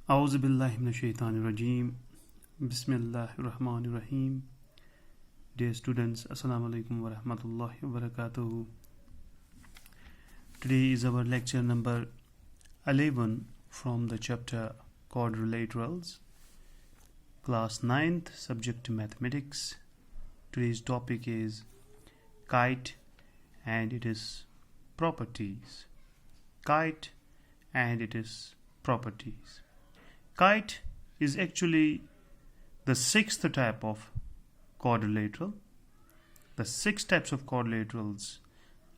A'udhu billahi minash shaitanir rajim. Bismillahir rahmanir rahim. Dear students, assalamu alaikum wa rahmatullahi wa barakatuh. Today is our lecture number 11 from the chapter Quadrilaterals, class 9th, subject mathematics. Today's topic is kite and its properties. Kite and its properties. Kite is actually the sixth type of quadrilateral. The six types of quadrilaterals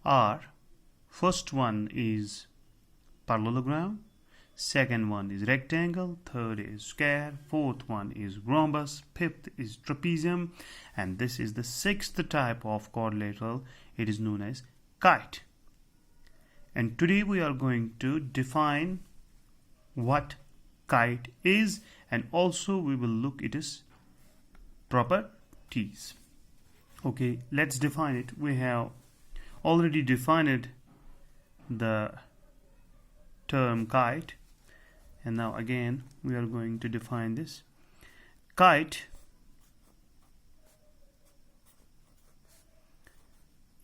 are: first one is parallelogram, second one is rectangle, third is square, fourth one is rhombus, fifth is trapezium, and this is the sixth type of quadrilateral. It is known as kite. And today we are going to define what kite is, and also we will look at its properties. Okay, let's define it. We have already defined the term kite, and now again we are going to define this. Kite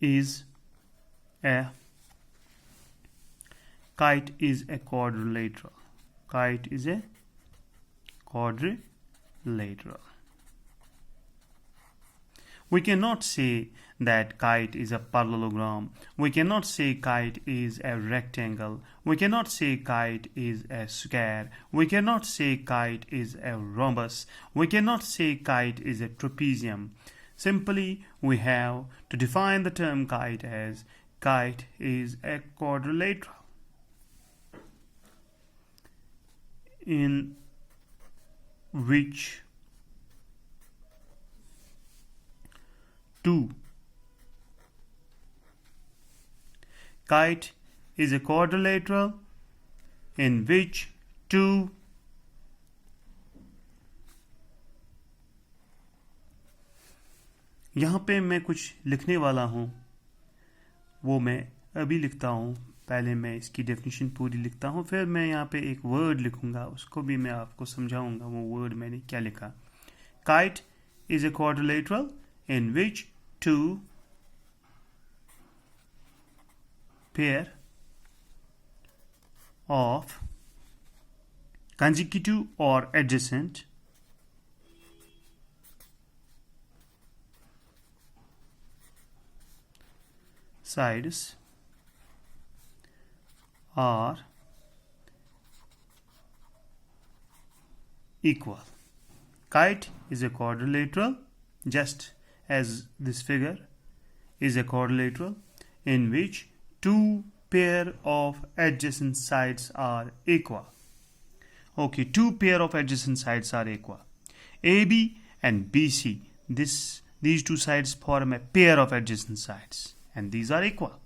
is a quadrilateral. Kite is a quadrilateral. We cannot say that kite is a parallelogram. We cannot say kite is a rectangle. We cannot say kite is a square. We cannot say kite is a rhombus. We cannot say kite is a trapezium. Simply, we have to define the term kite as kite is a quadrilateral in which kite is a quadrilateral in which two यहाँ पे मैं कुछ लिखने वाला हूँ, वो मैं अभी लिखता हूँ. पहले मैं इसकी डेफिनेशन पूरी लिखता हूँ, फिर मैं यहाँ पे एक वर्ड लिखूंगा, उसको भी मैं आपको समझाऊंगा वो वर्ड मैंने क्या लिखा. Kite is a quadrilateral in which two pair of consecutive or adjacent sides are equal. Kite is a quadrilateral, just as this figure is a quadrilateral in which two pair of adjacent sides are equal. Okay, two pair of adjacent sides are equal. AB and BC, these two sides form a pair of adjacent sides, and these are equal.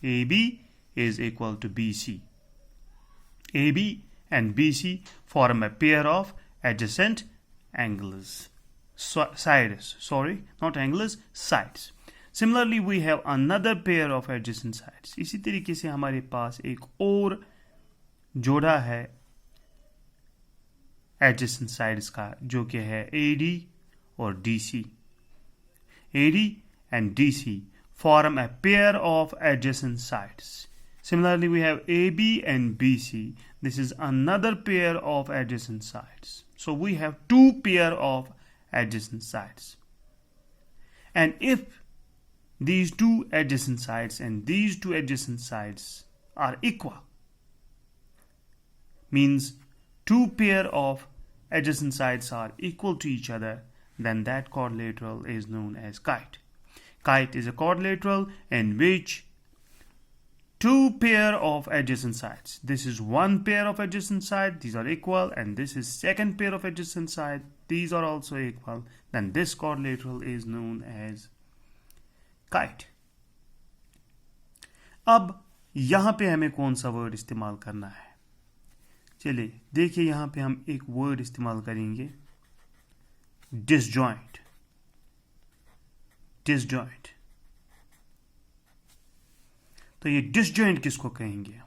AB is equal to BC. AB and BC form a pair of adjacent angles. Sides. Similarly, we have another pair of adjacent sides. इसी तरीके से हमारे पास एक और जोड़ा है adjacent sides का, जो कि है AD और DC. AD and DC form a pair of adjacent sides. Similarly, we have AB and BC. This is another pair of adjacent sides. So we have two pair of adjacent sides. And if these two adjacent sides and these two adjacent sides are equal, means two pair of adjacent sides are equal to each other, then that quadrilateral is known as kite. Kite is a quadrilateral in which two pair of adjacent sides. This is one pair of adjacent side, these are equal, and this is second pair of adjacent side, these are also equal. Then this quadrilateral is known as kite. अब यहां पे हमें कौन सा word इस्तेमाल करना है? चलिए देखिए, यहां पे हम एक वर्ड इस्तेमाल करेंगे, डिसजॉइंट. तो ये डिसजॉइंट किसको कहेंगे?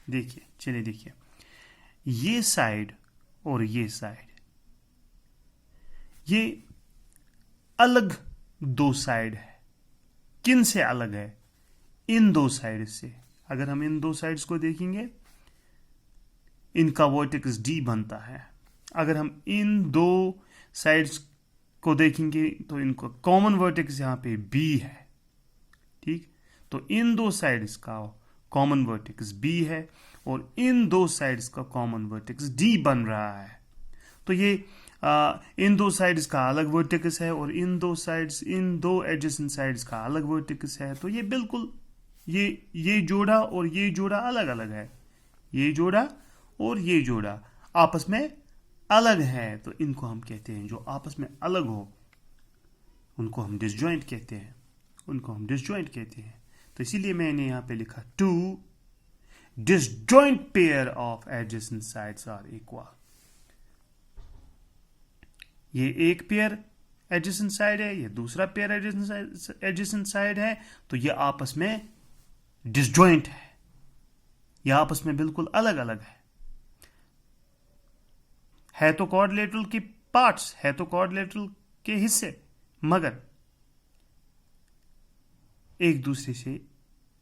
देखिए, चलिए देखिए, ये साइड और ये साइड, ये अलग दो साइड है। किन से अलग है? इन दो साइड से। अगर हम इन दो साइड्स को देखेंगे, इनका वर्टेक्स डी बनता है। अगर हम इन दो साइड्स को देखेंगे तो इनका कॉमन वर्टेक्स यहाँ पे बी है। ठीक, तो इन दो साइड्स का कॉमन वर्टेक्स बी है और इन दो साइड्स का कॉमन वर्टेक्स डी बन रहा है। तो ये इन दो साइड्स का अलग वर्टेक्स है और इन दो साइड्स, इन दो एडजेसेंट साइड्स का अलग वर्टेक्स है। तो ये बिल्कुल ये जोड़ा और ये जोड़ा अलग अलग है। ये जोड़ा और ये जोड़ा आपस में अलग है। तो इनको हम कहते हैं, जो आपस में अलग हो उनको हम डिसजॉइंट कहते हैं, उनको हम डिसजॉइंट कहते हैं। तो इसीलिए मैंने यहां पे लिखा two disjoint pair of adjacent sides are equal. ये एक पेयर एडजेसेंट साइड है, ये दूसरा पेयर एडजेसेंट साइड है। तो ये आपस में डिसजॉइंट है, ये आपस में बिल्कुल अलग अलग है तो क्वाड्रिलेटरल के पार्ट्स, है तो क्वाड्रिलेटरल के हिस्से, मगर एक दूसरे से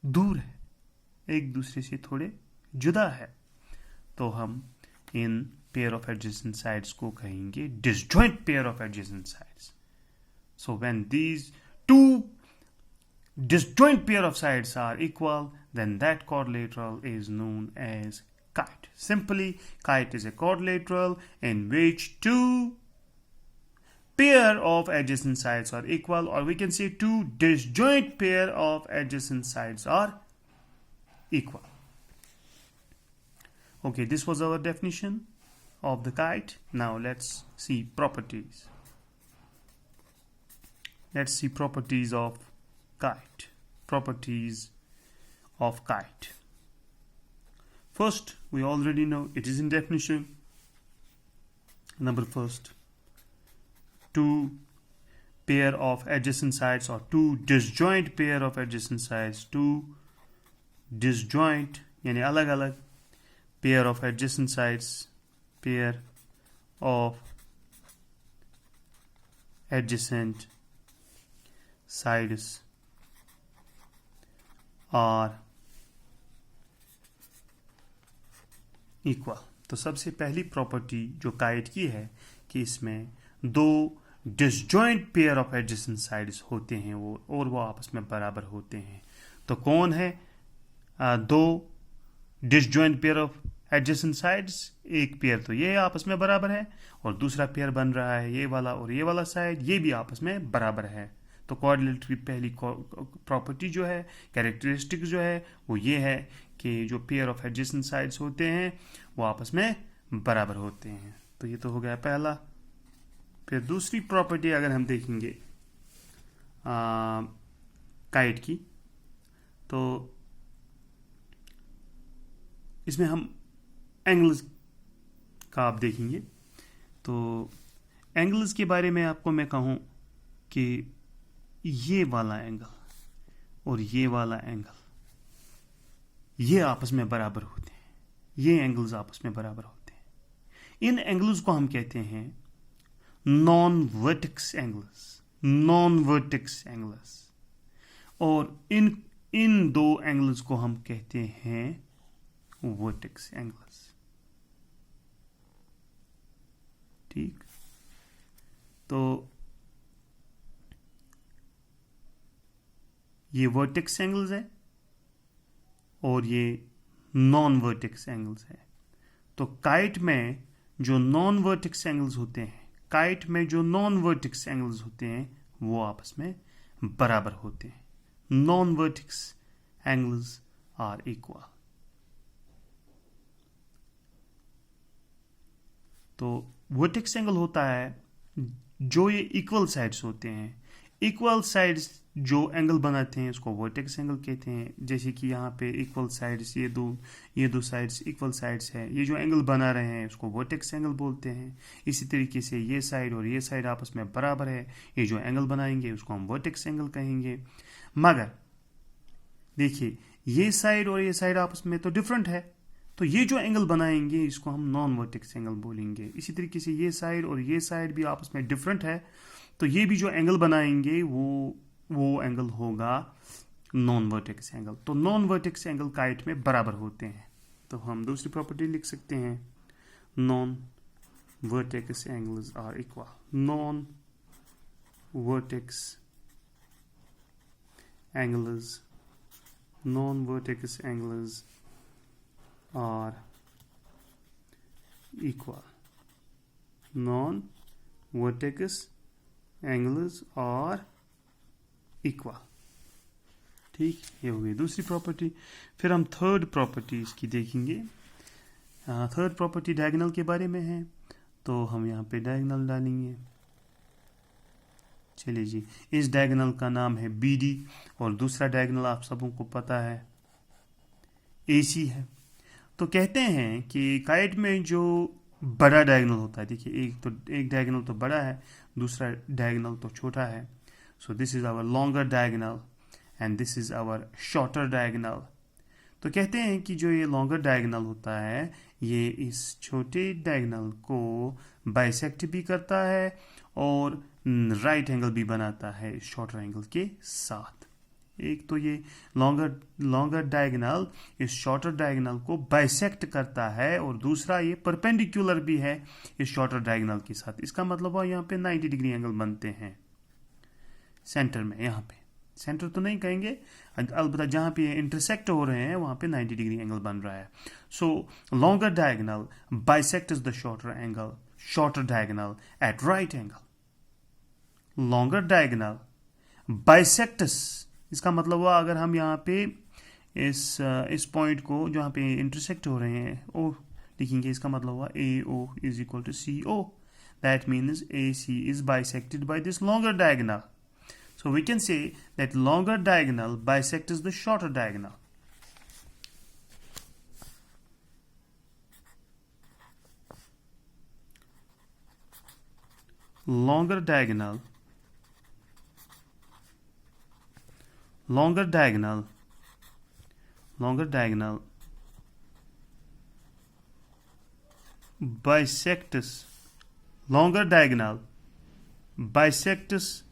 दूर है, एक दूसरे से थोड़े जुदा है। तो हम in pair of adjacent sides को कहेंगे disjoint pair of adjacent sides. So when these two disjoint pair of sides are equal, then that quadrilateral is known as kite. Simply, kite is a quadrilateral in which two pair of adjacent sides are equal, or we can say two disjoint pair of adjacent sides are equal. Okay, this was our definition of the kite. Now let's see properties. Let's see properties of kite. Properties of kite. First, we already know it is in definition. Number first, two pair of adjacent sides or two disjoint pair of adjacent sides. Two disjoint यानी अलग अलग pair of adjacent sides. Pair of adjacent sides are equal. तो सबसे पहली property जो kite की है कि इसमें दो disjoint pair of adjacent sides होते हैं वो आपस में बराबर होते हैं। तो कौन है दो disjoint pair of adjacent sides? एक पेयर तो ये आपस में बराबर है और दूसरा पेयर बन रहा है ये वाला, और ये वाला साइड ये भी आपस में बराबर है। तो क्वाड्रिलेटरल की पहली प्रॉपर्टी जो है, कैरेक्टरिस्टिक जो है, वो ये है कि जो पेयर ऑफ एडजेसेंट साइड्स होते हैं वो आपस में बराबर होते हैं। तो ये तो हो गया पहला। फिर दूसरी प्रॉपर्टी अगर हम देखेंगे काइट की, तो इसमें हम एंगल्स का आप देखेंगे। तो एंगल्स के बारे में आपको मैं कहूँ कि ये वाला एंगल और ये वाला एंगल ये आपस में बराबर होते हैं, ये एंगल्स आपस में बराबर होते हैं। इन एंगल्स को हम कहते हैं non vertex angles, non vertex angles. और इन दो एंगल्स को हम कहते हैं वर्टेक्स एंगल्स। ठीक, तो ये वर्टेक्स एंगल्स है और ये नॉन वर्टेक्स एंगल्स है। तो काइट में जो नॉन वर्टेक्स एंगल्स होते हैं, काइट में जो नॉन वर्टेक्स एंगल्स होते हैं वो आपस में बराबर होते हैं। Non vertex angles are equal. तो वर्टेक्स एंगल होता है जो ये इक्वल साइड्स होते हैं। इक्वल साइड्स जो एंगल बनाते हैं उसको वर्टेक्स एंगल कहते हैं। जैसे कि यहाँ पे इक्वल साइड्स, ये दो साइड्स इक्वल साइड्स है, ये जो एंगल बना रहे हैं उसको वर्टेक्स एंगल बोलते हैं। इसी तरीके से ये साइड और ये साइड आपस में बराबर है, ये जो एंगल बनाएंगे उसको हम वर्टेक्स एंगल कहेंगे। मगर देखिए ये साइड और ये साइड आपस में तो डिफरेंट है, तो ये जो एंगल बनाएंगे इसको हम नॉन वर्टेक्स एंगल बोलेंगे। इसी तरीके से ये साइड और ये साइड भी आपस में डिफरेंट है, तो ये भी जो एंगल बनाएंगे वो एंगल होगा नॉन वर्टेक्स एंगल। तो नॉन वर्टेक्स एंगल काइट में बराबर होते हैं, तो हम दूसरी प्रॉपर्टी लिख सकते हैं, non vertex angles are equal. Non vertex angles, non vertex angles are equal. Non-vertex angles are equal. ठीक, ये हो गई दूसरी प्रॉपर्टी। फिर हम थर्ड प्रॉपर्टी इसकी देखेंगे। थर्ड प्रॉपर्टी डायगोनल के बारे में है, तो हम यहाँ पे डायगोनल डालेंगे। चलिए जी, इस डायगोनल का नाम है BD और दूसरा डायगोनल आप सबों को पता है AC है। तो कहते हैं कि काइट में जो बड़ा डायगोनल होता है, देखिए एक डायगोनल तो बड़ा है, दूसरा डायगोनल तो छोटा है। So this is our longer diagonal and this is our shorter diagonal. तो कहते हैं कि जो ये लॉन्गर डायगोनल होता है ये इस छोटे डायगोनल को बाइसेक्ट भी करता है और राइट एंगल भी बनाता है इस शॉर्टर एंगल के साथ। एक तो ये लॉन्गर डायगोनल इस शॉर्टर डायगोनल को बाइसेक्ट करता है और दूसरा ये परपेंडिकुलर भी है इस शॉर्टर डायगोनल के साथ। इसका मतलब हुआ यहाँ पे 90 डिग्री एंगल बनते हैं सेंटर में। यहाँ पे सेंटर तो नहीं कहेंगे, अलबत्ता जहाँ पे इंटरसेक्ट हो रहे हैं वहाँ पे 90 डिग्री एंगल बन रहा है। So longer diagonal bisects the shorter diagonal at right angle. Longer diagonal bisects, इसका मतलब हुआ अगर हम यहाँ पे इस पॉइंट को जहाँ पे इंटरसेक्ट हो रहे हैं ओ लिखेंगे, इसका मतलब हुआ AO is equal to CO। That means AC is bisected by this longer diagonal. So we can say that longer diagonal bisects the shorter diagonal. longer diagonal bisects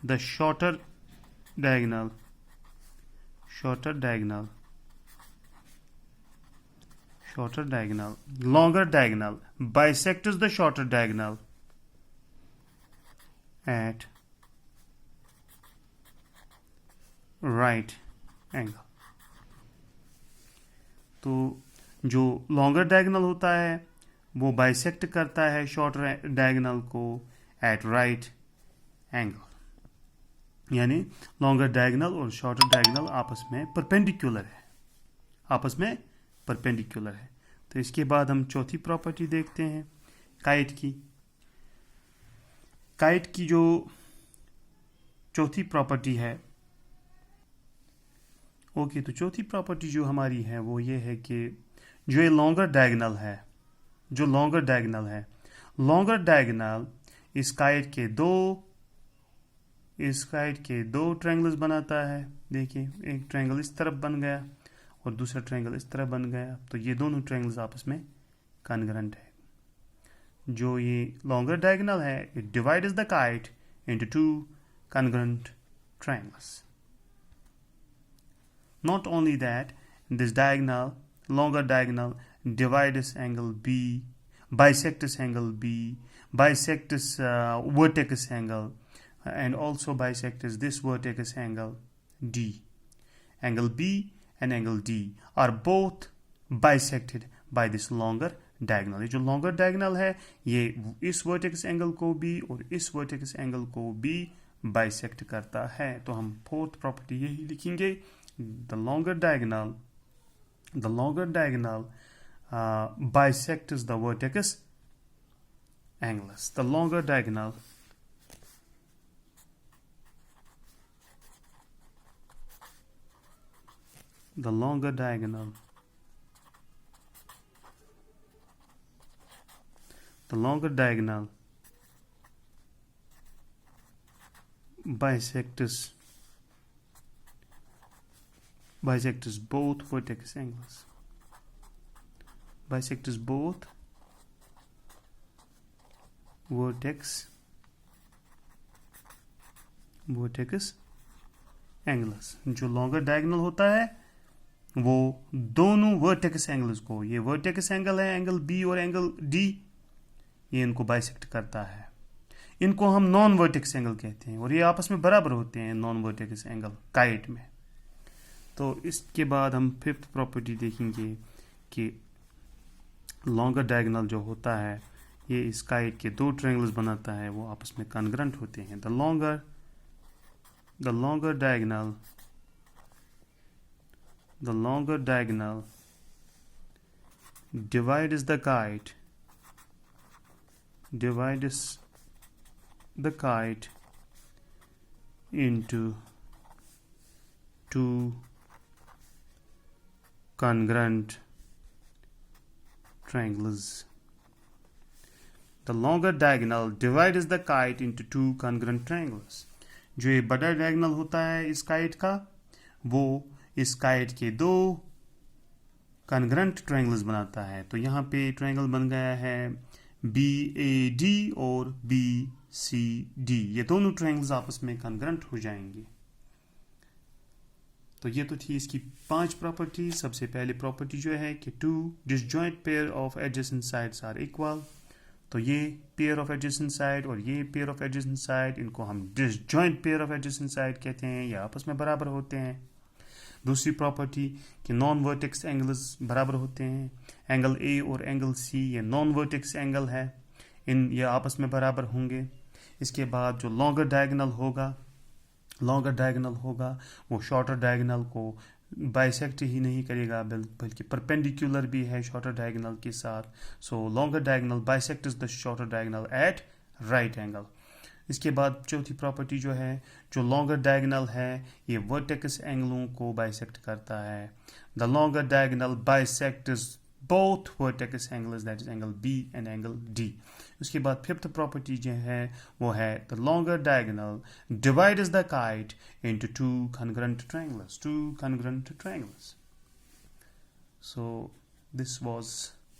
the shorter diagonal longer diagonal bisects the shorter diagonal at right angle। तो जो longer diagonal होता है वो bisect करता है shorter diagonal को eight right angle, यानी longer diagonal और शॉर्टर डायगोनल आपस में परपेंडिकुलर है। तो इसके बाद हम चौथी प्रॉपर्टी देखते हैं काइट की जो चौथी प्रॉपर्टी है। ओके, तो चौथी प्रॉपर्टी जो हमारी है वो ये है कि जो ये लॉन्गर डायगोनल इस काइट के दो ट्रायंगल्स बनाता है। देखिए, एक ट्रायंगल इस तरफ बन गया और दूसरा ट्रायंगल इस तरफ बन गया, तो ये दोनों ट्रायंगल्स आपस में कॉन्ग्रुएंट है। जो ये लॉन्गर डायगोनल है it divides the kite into two congruent triangles. Not only that, this longer diagonal divides angle B, bisects angle B, bisects vertex angle, and also bisects this vertex angle D. Angle B and angle D are both bisected by this longer diagonal. ये जो longer diagonal है ये इस vertex angle को भी और इस vertex angle को भी बाइसेक्ट करता है। तो हम फोर्थ प्रॉपर्टी यही लिखेंगे, the longer diagonal bisects the vertex angles। The longer diagonal bisects bisects both vertex angles. Bisects both vertex angles. जो लॉन्गर डायगोनल होता है वो दोनों वर्टेक्स एंगल्स को, ये वर्टेक्स एंगल है एंगल बी और एंगल डी, ये इनको बाइसेक्ट करता है. इनको हम नॉन वर्टेक्स एंगल कहते हैं और ये आपस में बराबर होते हैं नॉन वर्टेक्स एंगल काइट में. तो इसके बाद हम फिफ्थ प्रॉपर्टी देखेंगे कि लॉन्गर डायगोनल जो होता है ये इस काइट के दो ट्रायंगल्स बनाता है, वो आपस में कॉन्ग्रुएंट होते हैं. The longer diagonal divides the kite into two congruent triangles. The longer diagonal divides the kite into two congruent triangles. जो ये बड़ा डायगोनल होता है इस काइट का, वो इस काइट के दो कॉन्ग्रुएंट ट्रायंगल्स बनाता है. तो यहाँ पे ट्रायंगल बन गया है BAD और BCD. ये दोनों ट्रायंगल्स आपस में कॉन्ग्रुएंट हो जाएंगे. तो ये तो थी इसकी 5 प्रॉपर्टी. सबसे पहली प्रॉपर्टी जो है कि two disjoint pair of adjacent sides are equal. तो ये पेयर ऑफ एडजेसेंट साइड और ये पेयर ऑफ एडजेसेंट साइड, इनको हम disjoint pair of adjacent side कहते हैं, ये आपस में बराबर होते हैं. दूसरी प्रॉपर्टी कि नॉन वर्टेक्स एंगल्स बराबर होते हैं. एंगल A और एंगल C ये नॉन वर्टेक्स एंगल है, ये आपस में बराबर होंगे. इसके बाद जो लॉन्गर डायगोनल होगा वो शॉर्टर डायगोनल को बाइसेक्ट ही नहीं करेगा बल्कि परपेंडिकुलर भी है शॉर्टर डायगोनल के साथ. So longer diagonal bisects the shorter diagonal at right angle. इसके बाद चौथी प्रॉपर्टी जो है, जो लॉन्गर डायगोनल है ये वर्टेक्स एंगलों को बाइसेक्ट करता है. The longer diagonal bisects both vertex angles, that is angle B and angle D. उसके बाद फिफ्थ प्रॉपर्टी जो है वो है the longer diagonal divides the kite into two congruent triangles. So this was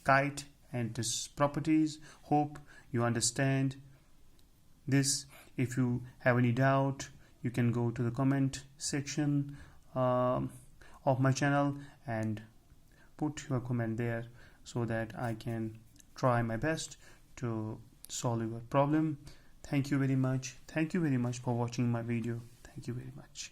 kite and its properties. Hope you understand this. If you have any doubt, you can go to the comment section of my channel and put your comment there so that I can try my best to solve your problem. Thank you very much for watching my video. Thank you very much.